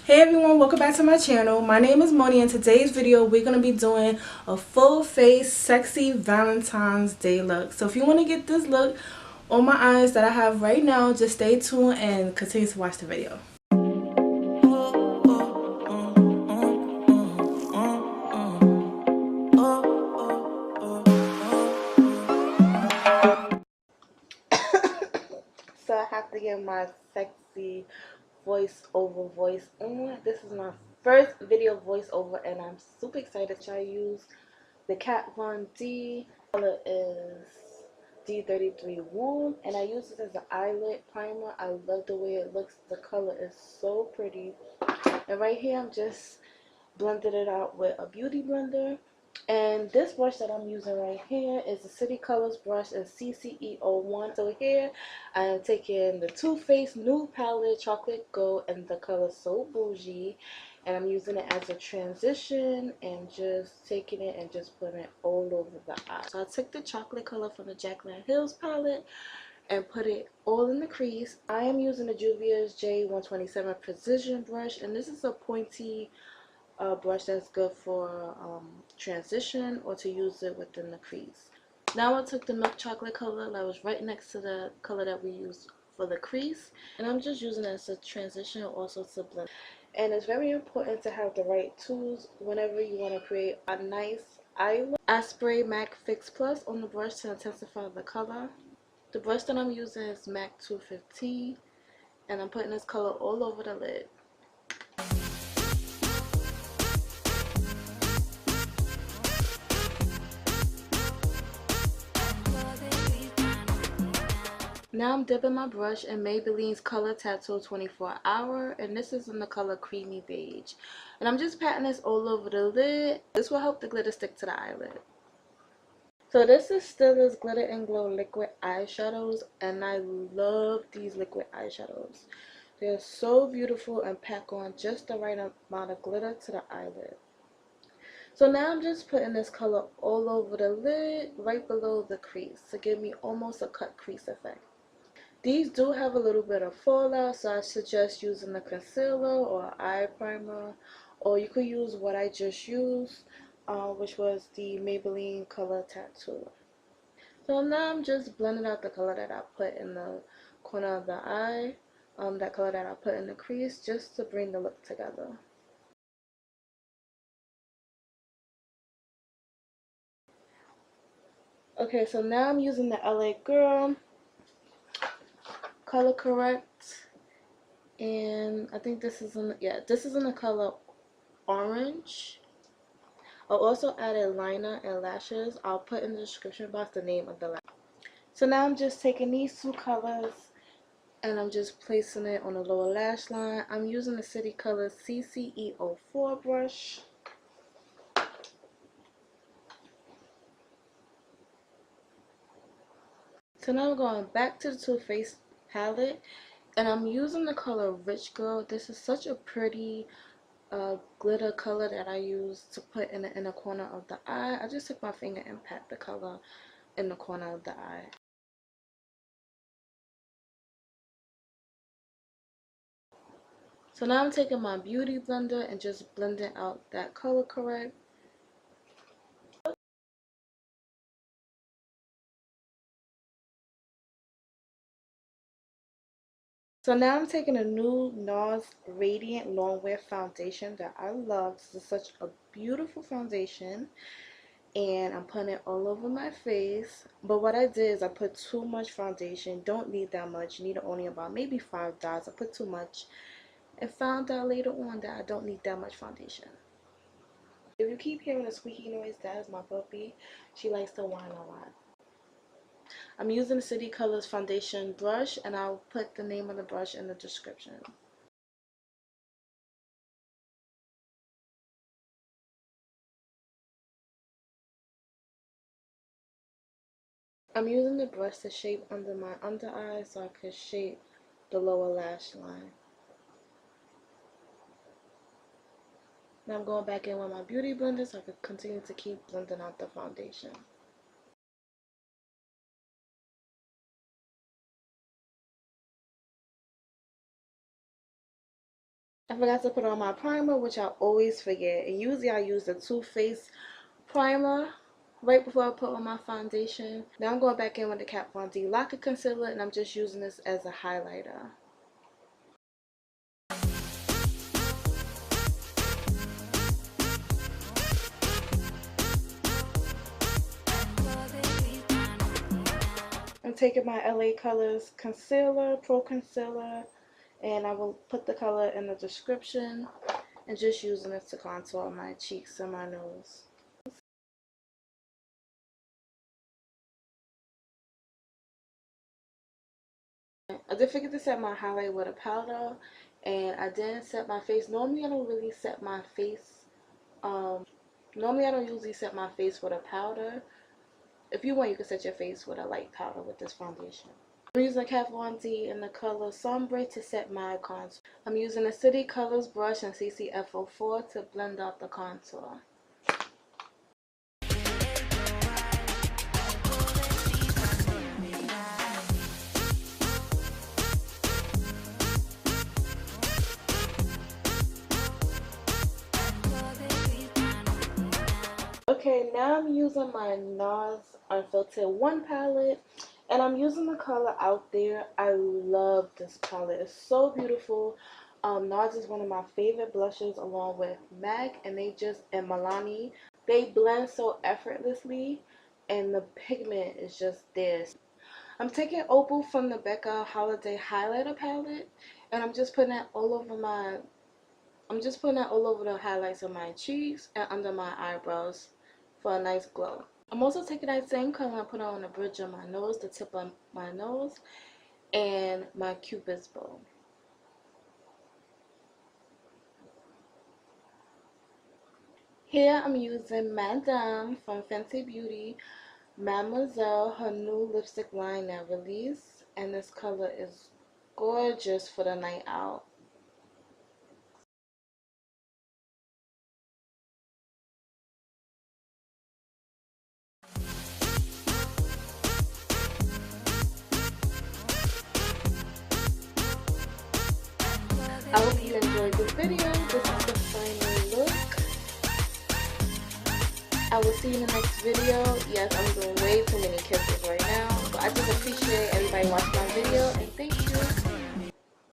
Hey everyone, welcome back to my channel. My name is Moni and today's video we're going to be doing a full face sexy Valentine's Day look. So if you want to get this look on my eyes that I have right now, just stay tuned and continue to watch the video. So I have to get my sexy voiceover voice on. This is my first video voiceover and I'm super excited. I use the Kat Von D. Color is D33 Warm and I use this as an eyelid primer. I love the way it looks. The color is so pretty. And right here I'm just blended it out with a beauty blender. And this brush that I'm using right here is the City Colors brush in CCE01. So here I am taking the Too Faced Nude Palette Chocolate Gold and the color So Bougie. And I'm using it as a transition and just taking it and just putting it all over the eye. So I took the chocolate color from the Jaclyn Hills palette and put it all in the crease. I am using the Juvias J127 Precision brush, and this is a pointy brush that's good for transition or to use it within the crease. Now I took the milk chocolate color that was right next to the color that we used for the crease, and I'm just using it as a transition, also to blend. And it's very important to have the right tools whenever you want to create a nice eye look. I spray MAC Fix Plus on the brush to intensify the color. The brush that I'm using is MAC 215, and I'm putting this color all over the lid. Now I'm dipping my brush in Maybeline's Color Tattoo 24 Hour, and this is in the color Creamy Beige. And I'm just patting this all over the lid. This will help the glitter stick to the eyelid. So this is Stila's Glitter and Glow liquid eyeshadows, and I love these liquid eyeshadows. They're so beautiful and pack on just the right amount of glitter to the eyelid. So now I'm just putting this color all over the lid, right below the crease, to give me almost a cut crease effect. These do have a little bit of fallout, so I suggest using a concealer or eye primer, or you could use what I just used, which was the Maybelline Color Tattoo. So now I'm just blending out the color that I put in the corner of the eye, that color that I put in the crease, just to bring the look together. Okay, so now I'm using the LA Girl Color Correct, and I think this is in the color Orange. I'll also add a liner and lashes. I'll put in the description box the name of the lash. So now I'm just taking these two colors and I'm just placing it on the lower lash line. I'm using the City Colors CCE04 brush. So now I'm going back to the Too Faced palette and I'm using the color Rich Girl. This is such a pretty glitter color that I use to put in the inner corner of the eye. I just took my finger and pat the color in the corner of the eye. So now I'm taking my beauty blender and just blending out that color correct. So now I'm taking a new Nars Radiant Longwear foundation that I love. This is such a beautiful foundation. And I'm putting it all over my face. But what I did is I put too much foundation. Don't need that much. You need only about maybe 5 dots. I put too much and found out later on that I don't need that much foundation. If you keep hearing a squeaky noise, that is my puppy. She likes to whine a lot. I'm using the City Colors foundation brush, and I'll put the name of the brush in the description. I'm using the brush to shape under my under eye so I could shape the lower lash line. Now I'm going back in with my beauty blender so I can continue to keep blending out the foundation. I forgot to put on my primer, which I always forget. And usually I use the Too Faced primer right before I put on my foundation. Now I'm going back in with the Kat Von D Locker Concealer, and I'm just using this as a highlighter. I'm taking my LA Colors Concealer, Pro Concealer, and I will put the color in the description, and just using this to contour my cheeks and my nose. I did forget to set my highlight with a powder, and I didn't set my face. Normally I don't really set my face. Normally I don't usually set my face with a powder. If you want, you can set your face with a light powder with this foundation. I'm using Kat Von D in the color Sombre to set my contour. I'm using a City Colors brush and CCF04 to blend out the contour. Okay, now I'm using my Nars Unfiltered 1 palette, and I'm using the color Out There. I love this palette. It's so beautiful. Nars is one of my favorite blushes, along with MAC and Milani. They blend so effortlessly, and the pigment is just there. I'm taking Opal from the Becca Holiday Highlighter palette, and I'm just putting that all over the highlights of my cheeks and under my eyebrows for a nice glow. I'm also taking that same color and put it on the bridge of my nose, the tip of my nose, and my cupid's bow. Here I'm using Madame from Fenty Beauty, Mademoiselle, her new lipstick line that released, and this color is gorgeous for the night out. I hope you enjoyed this video. This is the final look. I will see you in the next video. Yes, I'm doing way too many kisses right now, but I just appreciate everybody watching my video, and thank you.